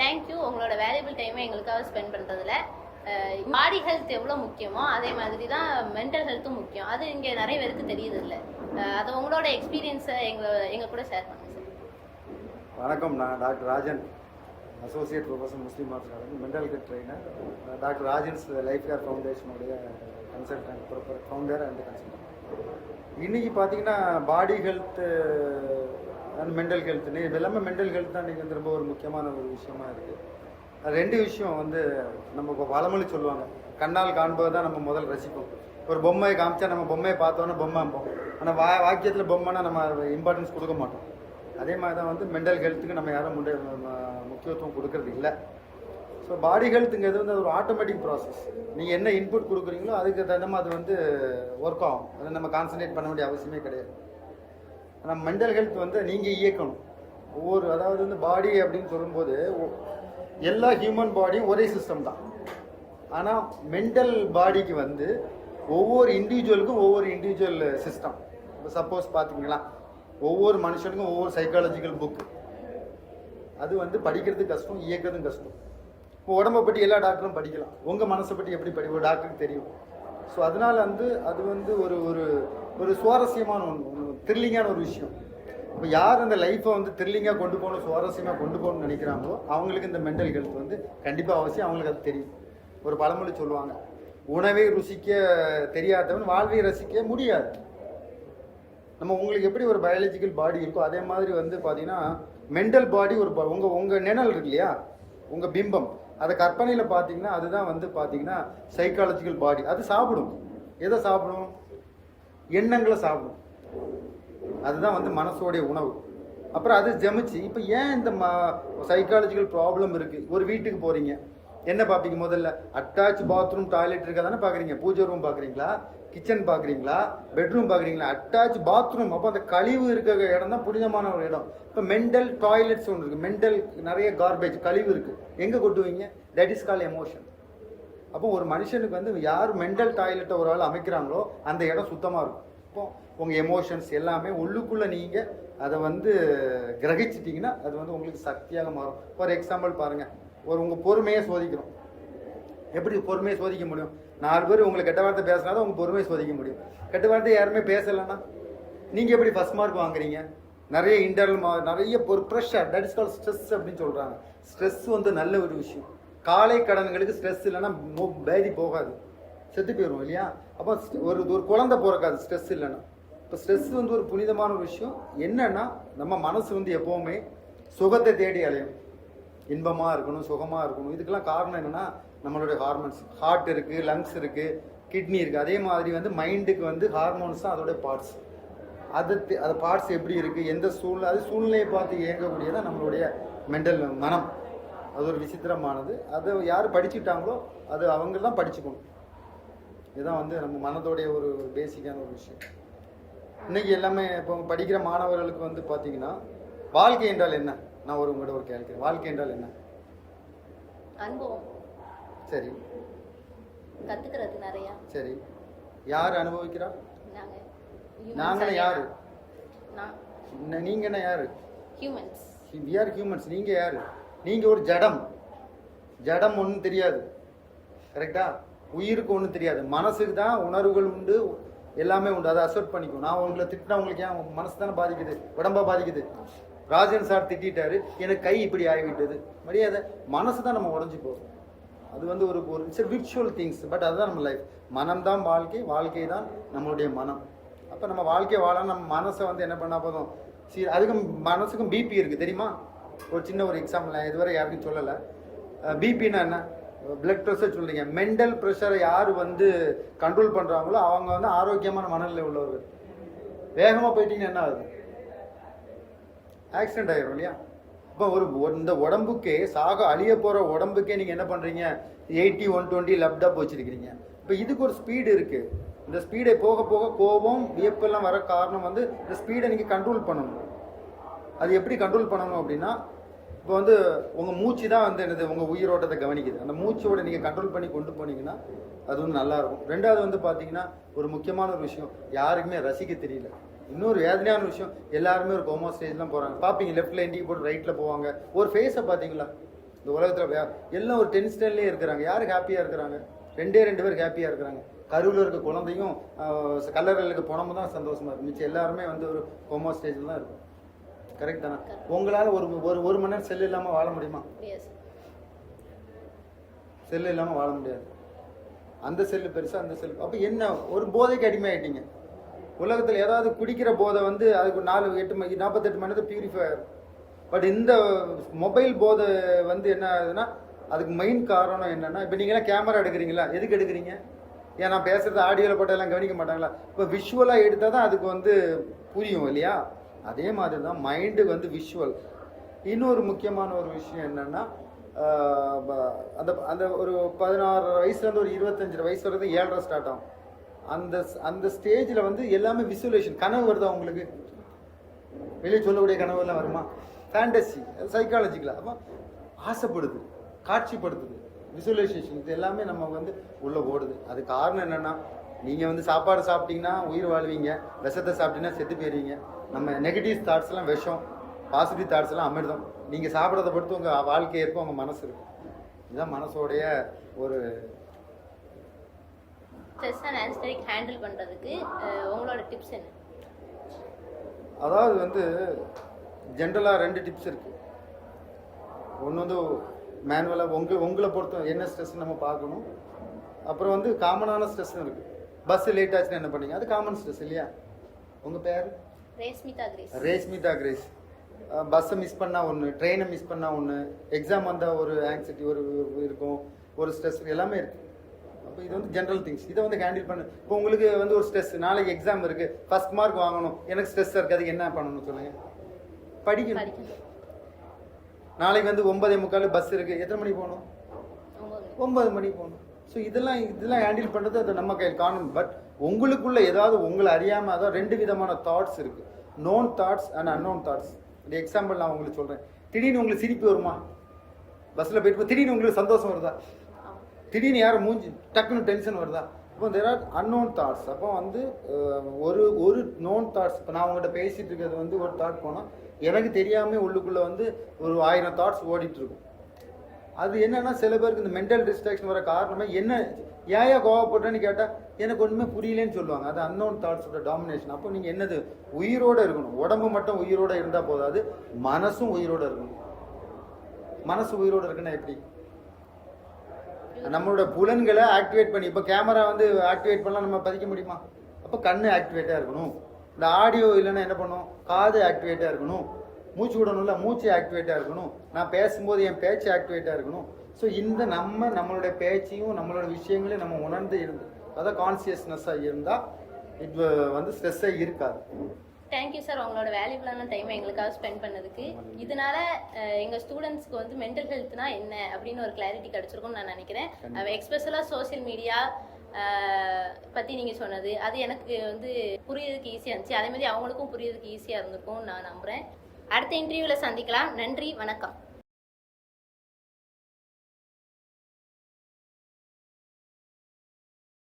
Thank you உங்களோட valuable டைமை எங்களுக்காக ஸ்பெண்ட் பண்ணுறதுல. பாடி ஹெல்த் எவ்வளோ முக்கியமோ அதே மாதிரி தான் மென்டல் ஹெல்த்தும் முக்கியம். அது இங்கே நிறைய பேருக்கு தெரியுது இல்லை. அது உங்களோட எக்ஸ்பீரியன்ஸை எங்கள் கூட ஷேர் பண்ணுங்க சார். வணக்கம், நான் doctor Rajan, associate professor Muslim arts college, mental health trainer. Doctor Rajan's life care ஃபவுண்டேஷனுடைய கன்சல்டன்ட், ஃபவுண்டர் அண்ட் கன்சல்டன்ட். இன்றைக்கி பார்த்தீங்கன்னா பாடி ஹெல்த்து அண்ட் மென்டல் ஹெல்த்னு இது எல்லாமே மென்டல் ஹெல்த் தான் இன்றைக்கி வந்து ரொம்ப ஒரு முக்கியமான ஒரு விஷயமா இருக்குது. ரெண்டு விஷயம் வந்து நம்ம இப்போ பழமொழி சொல்லுவாங்க, கண்ணால் காண்பது தான் நம்ம முதல் ரசிப்போம். ஒரு பொம்மையை காமிச்சா நம்ம பொம்மையை பார்த்தோன்னா பொம்மை அம்போம், ஆனால் வாக்கியத்தில் பொம்மைனா நம்ம இம்பார்ட்டன்ஸ் கொடுக்க மாட்டோம். அதே மாதிரி தான் வந்து மென்டல் ஹெல்த்துக்கு நம்ம யாரும் முக்கியத்துவம் கொடுக்கறது இல்லை. ஸோ பாடி ஹெல்த்துங்கிறது வந்து ஒரு ஆட்டோமேட்டிக் ப்ராசஸ். நீங்கள் என்ன இன்புட் கொடுக்குறீங்களோ அதுக்கு தகுந்த மாதிரி அது வந்து ஒர்க் ஆகும். அதை நம்ம கான்சன்ட்ரேட் பண்ண வேண்டிய அவசியமே கிடையாது. ஆனால் மென்டல் ஹெல்த் வந்து நீங்கள் இயக்கணும். அதாவது வந்து பாடி அப்படின்னு சொல்லும்போது எல்லா ஹியூமன் பாடியும் ஒரே சிஸ்டம் தான். ஆனால் மென்டல் பாடிக்கு வந்து ஒவ்வொரு இண்டிவிஜுவலுக்கும் ஒவ்வொரு இண்டிவிஜுவல் சிஸ்டம். இப்போ சப்போஸ் பார்த்தீங்களா, ஒவ்வொரு மனுஷனுக்கும் ஒவ்வொரு சைக்காலஜிக்கல் புக்கு, அது வந்து படிக்கிறதுக்கு கஷ்டம், இயக்கிறதும் கஷ்டம். இப்போ உடம்பை பற்றி எல்லா டாக்டரும் படிக்கலாம், உங்கள் மனசை பற்றி எப்படி ஒரு டாக்டருக்கு தெரியும். ஸோ அதனால் வந்து அது வந்து ஒரு ஒரு ஒரு சுவாரஸ்யமான ஒன்று, த்ரில்லிங்கான ஒரு விஷயம். இப்போ யார் அந்த லைஃப்பை வந்து த்ரில்லிங்காக கொண்டு போகணும், சுவாரஸ்யமாக கொண்டு போகணும்னு நினைக்கிறாங்களோ அவங்களுக்கு இந்த மென்டல் ஹெல்த் வந்து கண்டிப்பாக அவசியம். அவங்களுக்கு அது தெரியும். ஒரு பழமொழி சொல்லுவாங்க, உணவை ருசிக்க தெரியாதவன் வாழ்வை ரசிக்க முடியாது. நம்ம உங்களுக்கு எப்படி ஒரு பயாலஜிக்கல் பாடி இருக்கோ அதே மாதிரி வந்து பார்த்தீங்கன்னா மென்டல் பாடி ஒரு உங்கள் நிழல் இருக்கு இல்லையா, உங்கள் பிம்பம், அதை கற்பனையில் பார்த்தீங்கன்னா அதுதான் வந்து பார்த்தீங்கன்னா சைக்காலஜிக்கல் பாடி. அது சாப்பிடும். எதை சாப்பிடும்? எண்ணங்களை சாப்பிடும். அதுதான் வந்து மனசோடைய உணவு. அப்புறம் அது ஜமிச்சு இப்போ ஏன் இந்த சைக்காலஜிக்கல் ப்ராப்ளம் இருக்குது. ஒரு வீட்டுக்கு போகிறீங்க, என்ன பார்ப்பீங்க? முதல்ல அட்டாச் பாத்ரூம் டாய்லெட் இருக்கா தானே பார்க்குறீங்க. பூஜை ரூம் பார்க்குறீங்களா, கிச்சன் பார்க்குறீங்களா, பெட்ரூம் பார்க்குறீங்களா? Attach bathroom. அப்போ அந்த கழிவு இருக்கிற இடம் தான் புனிதமான ஒரு இடம். இப்போ மென்டல் டாய்லெட்ஸ் ஒன்று இருக்குது. மென்டல் நிறைய கார்பேஜ் கழிவு இருக்குது. எங்கே கொட்டுவீங்க? That is call emotion. அப்போ ஒரு மனுஷனுக்கு வந்து யார் மென்டல் டாய்லெட்டை ஒரு ஆள் அமைக்கிறாங்களோ அந்த இடம் சுத்தமாக இருக்கும். இப்போ உங்கள் எமோஷன்ஸ் எல்லாமே உள்ளுக்குள்ளே நீங்கள் அதை வந்து கிரகிச்சிட்டிங்கன்னா அது வந்து உங்களுக்கு சக்தியாக மாறும். ஃபார் எக்ஸாம்பிள் பாருங்கள், உங்கள் பொறுமையை சோதிக்கிறோம். எப்படி பொறுமையை சோதிக்க முடியும்? 4 பேர் உங்களை கெட்ட வார்த்தை பேசினாலும் உங்கள் பொறுமையை சோதிக்க முடியும். கெட்ட வார்த்தை யாருமே பேசலைன்னா நீங்கள் எப்படி ஃபஸ்ட் மார்க் வாங்குறீங்க? நிறைய இன்டர்னல் நிறைய ஒரு pressure, that is call stress அப்படின்னு சொல்கிறாங்க. ஸ்ட்ரெஸ் வந்து நல்ல ஒரு விஷயம். காலை கடன்களுக்கு ஸ்ட்ரெஸ் இல்லைன்னா பேதி போகாது, செத்து போயிடும் இல்லையா? அப்போ ஒரு குழந்தை பிறக்காது ஸ்ட்ரெஸ் இல்லைன்னா. இப்போ ஸ்ட்ரெஸ் வந்து ஒரு புனிதமான ஒரு விஷயம். என்னன்னா நம்ம மனசு வந்து எப்போவுமே சுகத்தை தேடி அலையும், இன்பமாக இருக்கணும், சுகமாக இருக்கணும். இதுக்கெல்லாம் காரணம் என்னென்னா நம்மளுடைய ஹார்மோன்ஸ். ஹார்ட் இருக்குது, லங்ஸ் இருக்குது, கிட்னி இருக்குது. அதே மாதிரி வந்து மைண்டுக்கு வந்து ஹார்மோன்ஸ் தான் அதோடைய பார்ட்ஸ். அது பார்ட்ஸ் எப்படி இருக்குது, எந்த சூழ்நிலையை பார்த்து இயங்கக்கூடியதான் நம்மளுடைய மென்டல் மனம். அது ஒரு விசித்திரமானது. அதை யார் படிச்சுட்டாங்களோ அது அவங்க தான் படிச்சுக்கணும். இதுதான் வந்து நம்ம மனதோடைய ஒரு பேசிக்கான ஒரு விஷயம். இன்றைக்கி எல்லாமே இப்போ படிக்கிற மாணவர்களுக்கு வந்து பார்த்தீங்கன்னா வாழ்க்கை என்றால் என்ன? நான் உங்கள்கிட்ட ஒரு கேள்வி, வாழ்க்கை என்றால் என்ன? அனுபவம். சரி, கத்துக்கிறது நிறைய. சரி, யார் அனுபவிக்கிறா? நாங்களே யாரு? நீங்க என்ன யாரு? ஹியூமன்ஸ். We are humans. நீங்க யாரு? நீங்க ஒரு ஜடம். ஜடம் ஒன்றும் தெரியாது, கரெக்டா? உயிருக்கு ஒன்றும் தெரியாது. மனசுக்கு தான் உணர்வுகள் உண்டு, எல்லாமே உண்டு. அதை அசெப்ட் பண்ணிக்கும். நான் உங்களை திட்டினா உங்களுக்கு ஏன் மனசு தானே பாதிக்குது, உடம்பா பாதிக்குது. ராஜன் சார் திட்டாரு, எனக்கு கை இப்படி ஆகிவிட்டது, மரியாதை. மனசு தான் நம்ம உடஞ்சி போகும். அது வந்து ஒரு இட்ஸ் விர்ச்சுவல் திங்ஸ். பட் அதுதான் நம்ம லைஃப். மனம் தான் வாழ்க்கை, வாழ்க்கை தான் நம்மளுடைய மனம். அப்போ நம்ம வாழ்க்கையை வாழ நம்ம மனசை வந்து என்ன பண்ணால் போதும். சரி, அதுக்கும் மனசுக்கும் பிபி இருக்குது தெரியுமா? ஒரு சின்ன ஒரு எக்ஸாம்பிள், நான் இதுவரை யாருக்கும் சொல்லலை. பிபின்னா என்ன? பிளட் ப்ரெஷர் சொல்கிறீங்க. மென்டல் ப்ரெஷரை யார் வந்து கண்ட்ரோல் பண்ணுறாங்களோ அவங்க வந்து ஆரோக்கியமான மனநிலை உள்ளவர்கள். வேகமாக போயிட்டீங்கன்னா என்ன ஆகுது? ஆக்சிடென்ட் ஆகிரும் இல்லையா? இப்போ இந்த உடம்புக்கே அழிய போகிற உடம்புக்கே நீங்கள் என்ன பண்ணுறீங்க? 80, 120 லப்டாப் வச்சுருக்கிறீங்க. இப்போ இதுக்கு ஒரு ஸ்பீடு இருக்குது. இந்த ஸ்பீடை போக போக கோபம், வியப்பெல்லாம் வர காரணம் வந்து இந்த ஸ்பீடை நீங்கள் கண்ட்ரோல் பண்ணணும். அது எப்படி கண்ட்ரோல் பண்ணணும் அப்படின்னா, இப்போ வந்து உங்கள் மூச்சு தான் வந்து என்னது உங்கள் உயிரோட்டத்தை கவனிக்குது. அந்த மூச்சோட நீங்கள் கண்ட்ரோல் பண்ணி கொண்டு போனீங்கன்னா அது வந்து நல்லாயிருக்கும். ரெண்டாவது வந்து பார்த்தீங்கன்னா ஒரு முக்கியமான ஒரு விஷயம், யாருக்குமே ரசிக்க தெரியல. இன்னொரு வேதனையான விஷயம், எல்லாருமே ஒரு கோமா ஸ்டேஜ்லாம் போகிறாங்க. பார்ப்பீங்க, லெஃப்ட்டில் இண்டிக்கு போட்டு ரைட்டில் போவாங்க. ஒரு ஃபேஸை பார்த்தீங்களா? இந்த உலகத்தில் எல்லாம் ஒரு டென்ஷன்லேயே இருக்கிறாங்க. யாருக்கு ஹாப்பியாக இருக்கிறாங்க? ரெண்டு பேர் ஹாப்பியாக இருக்கிறாங்க. கருவில் இருக்க குழந்தையும் கல்லறைகளுக்கு போனமும் தான் சந்தோஷமா இருக்கு. மிச்சம் எல்லாருமே வந்து ஒரு கோமா ஸ்டேஜில் தான் இருக்கும். கரெக்ட் தானே? உங்களால் ஒரு மணி நேரம் செல் இல்லாமல் வாழ முடியுமா? செல்லு இல்லாமல் வாழ முடியாது. அந்த செல்லு பெருசாக, அந்த செல்லு. அப்போ என்ன, ஒரு போதைக்கு அடிமை ஆகிட்டீங்க. உலகத்தில் ஏதாவது குடிக்கிற போதை வந்து அதுக்கு 48 மணி நேரத்தை பியூரிஃபை ஆகும். பட் இந்த மொபைல் போதை வந்து என்ன ஆகுதுன்னா, அதுக்கு மெயின் காரணம் என்னன்னா, இப்போ நீங்களாம் கேமரா எடுக்கிறீங்களா? எதுக்கு எடுக்கிறீங்க? ஏன் நான் பேசுறது ஆடியோவில் போட்டெல்லாம் கவனிக்க மாட்டாங்களா? இப்போ விஷுவலாக எடுத்தால் தான் அதுக்கு வந்து புரியும் இல்லையா? அதே மாதிரி தான் மைண்டு வந்து விஷுவல். இன்னொரு முக்கியமான ஒரு விஷயம் என்னன்னா, அந்த அந்த ஒரு 16 வயசுலேருந்து ஒரு 25 வயசு வரைக்கும் 7.5 ஸ்டார்ட் ஆகும். அந்த ஸ்டேஜில் வந்து எல்லாமே விசுவலேஷன். கனவு வருதா உங்களுக்கு? வெளியே சொல்லக்கூடிய கனவு எல்லாம் வருமா? ஃபேண்டசி, சைக்காலஜிக்கலாக. அப்போ ஆசைப்படுது, காட்சிப்படுத்துது, விசுவலைசேஷன், இது எல்லாமே நம்ம வந்து உள்ளே ஓடுது. அது காரணம் என்னென்னா, நீங்கள் வந்து சாப்பாடு சாப்பிட்டீங்கன்னா உயிர் வாழ்வீங்க, விஷத்தை சாப்பிட்டீங்கன்னா செத்து போயிருவீங்க. நம்ம நெகட்டிவ் தாட்ஸ்லாம் விஷம், பாசிட்டிவ் தாட்ஸ்லாம் அமிர்தம். நீங்கள் சாப்பிட்றத பொறுத்து உங்கள் வாழ்க்கை இருக்கும், உங்கள் மனசு இருக்கும். இதுதான் மனசோடைய ஒரு ஸ்ட்ரெஸ் அண்ட் ஆன்சைட்டி ஹேண்டில் பண்ணுறதுக்கு உங்களோட டிப்ஸ் என்ன? அதாவது வந்து ஜென்ரலாக 2 டிப்ஸ் இருக்குது. ஒன்று வந்து மேனுவலாக உங்களை பொறுத்த என்ன ஸ்ட்ரெஸ் நம்ம பார்க்கணும். அப்புறம் வந்து காமனான ஸ்ட்ரெஸ்ஸும் இருக்குது. பஸ் லேட் ஆச்சுன்னா என்ன பண்ணீங்க? அது காமன் ஸ்ட்ரெஸ் இல்லையா? உங்கள் பேர்? ரேஷ்மிதா கிரேஸ். பஸ்ஸை மிஸ் பண்ணால் ஒன்று, ட்ரெயினை மிஸ் பண்ணால் ஒன்று, எக்ஸாம் வந்தால் ஒரு ஆங்ஸைட்டி ஒரு இருக்கும், ஒரு ஸ்ட்ரெஸ் எல்லாமே இருக்குது. அப்போ இது வந்து ஜென்ரல் திங்ஸ். இதை வந்து ஹேண்டில் பண்ணு. இப்போ உங்களுக்கு வந்து ஒரு ஸ்ட்ரெஸ், நாளைக்கு எக்ஸாம் இருக்குது, ஃபர்ஸ்ட் மார்க் வாங்கணும், எனக்கு ஸ்ட்ரெஸ்ஸாக இருக்குது, அதுக்கு என்ன பண்ணணும்னு சொல்லுங்கள்? படிக்கணும். நாளைக்கு வந்து 9:45 பஸ் இருக்குது, எத்தனை மணிக்கு போகணும்? 9 மணிக்கு போகணும். ஸோ இதெல்லாம் ஹேண்டில் பண்ணுறது அது நம்ம கையில் காணும். பட் உங்களுக்குள்ள ஏதாவது உங்களை அறியாமல் அதாவது 2 விதமான தாட்ஸ் இருக்குது. Known thoughts and unknown thoughts. இந்த எக்ஸாம்பிள் நான் உங்களுக்கு சொல்கிறேன். திடீர்னு உங்களுக்கு சிரிப்பு வருமா? பஸ்ஸில் போயிட்டு திடீர்னு உங்களுக்கு சந்தோஷம் வருதா? திடீர்னு யாரும் மூஞ்சி டக்குன்னு டென்ஷன் வருதா? இப்போ தேர் ஆர் அன்னோன் தாட்ஸ். அப்போ வந்து ஒரு நோன் தாட்ஸ். இப்போ நான் உங்கள்கிட்ட பேசிகிட்டு இருக்கிறது வந்து ஒரு தாட் போனால் எனக்கு தெரியாமல் உள்ளுக்குள்ளே வந்து ஒரு 1000 தாட்ஸ் ஓடிட்டு இருக்கும். அது என்னன்னா, சில பேருக்கு இந்த மென்டல் டிஸ்ட்ராக்ஷன் வர காரணமே என்ன, ஏன் கோவப்பட்டேன்னு கேட்டால் எனக்கு ஒன்றுமே புரியலேன்னு சொல்லுவாங்க. அது அன்னோன் தாட்ஸோட டாமினேஷன். அப்போ நீங்கள் என்னது, உயிரோடு இருக்கணும். உடம்பு மட்டும் உயிரோடு இருந்தால் போதாது, மனசும் உயிரோடு இருக்கணும். மனசு உயிரோடு இருக்குன்னா எப்படி? நம்மளோட புலன்களை ஆக்டிவேட் பண்ணி, இப்போ கேமரா வந்து ஆக்டிவேட் பண்ணலாம், நம்ம பதிக்க முடியுமா? அப்போ கண்ணு ஆக்டிவேட்டாக இருக்கணும். இந்த ஆடியோ இல்லைன்னா என்ன பண்ணும்? காது ஆக்டிவேட்டாக இருக்கணும். மூச்சு விடணும்ல, மூச்சு ஆக்டிவேட்டாக இருக்கணும். நான் பேசும்போது என் பேச்சு ஆக்டிவேட்டாக இருக்கணும். ஸோ இந்த நம்மளுடைய பேச்சையும் நம்மளோட விஷயங்களையும் நம்ம உணர்ந்து இருந்து, அதான் கான்சியஸ்னஸாக இருந்தால் இது வந்து ஸ்ட்ரெஸ்ஸே இருக்காது. தேங்க்யூ சார், உங்களோட வேல்யூபிளான டைமை எங்களுக்காக ஸ்பெண்ட் பண்ணதுக்கு. இதனால எங்கள் ஸ்டூடெண்ட்ஸ்க்கு வந்து மென்டல் ஹெல்த்னா என்ன அப்படின்னு ஒரு கிளாரிட்டி கிடச்சிருக்கும்னு நான் நினைக்கிறேன். எக்ஸ்பெஷலாக சோசியல் மீடியா பற்றி நீங்கள் சொன்னது அது எனக்கு வந்து புரியறதுக்கு ஈஸியாக இருந்துச்சு. அதே மாதிரி அவங்களுக்கும் புரியறதுக்கு ஈஸியாக இருந்திருக்கும் நான் நம்புகிறேன். அடுத்த இன்டர்வியூவில் சந்திக்கலாம். நன்றி, வணக்கம்.